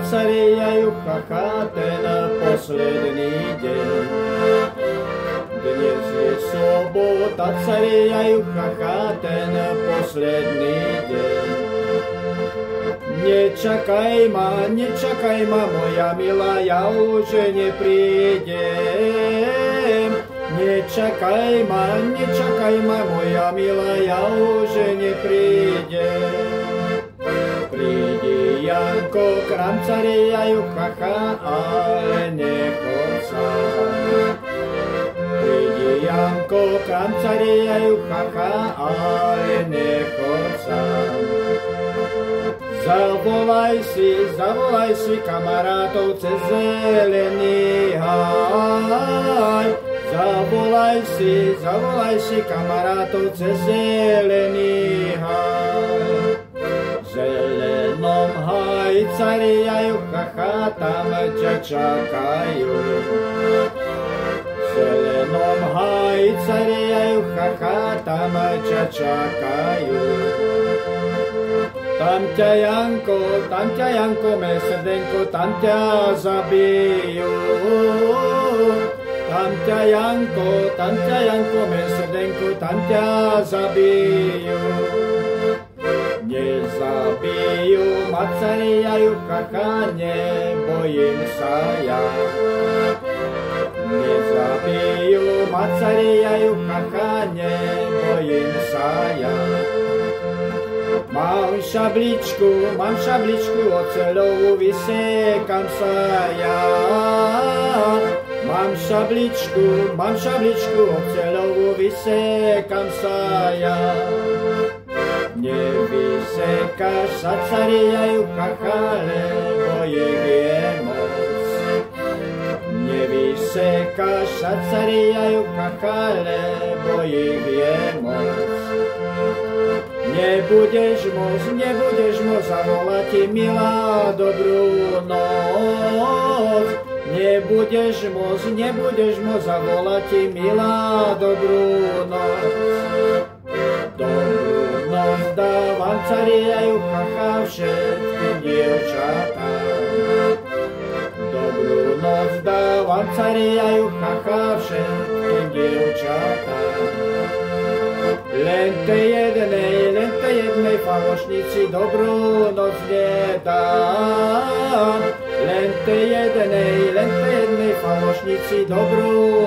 cariajú chacha ten posledný deň. Dnes je sobota, cariajú chacha ten posledný deň. Nečakaj ma, moja milá, ja už neprídem. Nečakaj ma, moja milá, ja už neprídem. Prídi, Janko, k nám cariajú chacha, ale nechod sám. Prídi, Janko, k nám cariajú chacha, ale nechod sám. Zavolaj si kamarátov cez zelený háj. Zavolaj si kamarátov cez zelený háj. V zelenom háji cariajú chacha, tam ťa čakajú. V zelenom háji cariajú chacha, tam ťa čakajú. Tam ťa Janko, mé srdenko, tam ťa zabijú. Tam ťa Janko, mé srdenko, tam ťa zabijú. Nezabijú ma, cariajú chacha, nebojím sa ja. Nezabijú ma, cariajú chacha, nebojím sa ja. Mám šabličku oceľovú, vysekam sa ja. Mám šabličku oceľovú, vysekam sa ja. Nevysekáš sa, cariajú chacha, lebo ich je moc. Nevysekáš sa, cariajú chacha, lebo ich je moc. Nebudeš môcť zavolať ti, milá, dobrú noc. Nebudeš môcť zavolať ti, milá, dobrú noc. Dobrú noc dávam, cariajú chacha, všetkým dievčatám. Dobrú noc dávam, cariajú chacha, všetkým dievčatám. Len tej jednej falošnici dobrú noc nedám. Len tej jednej falošnici dobrú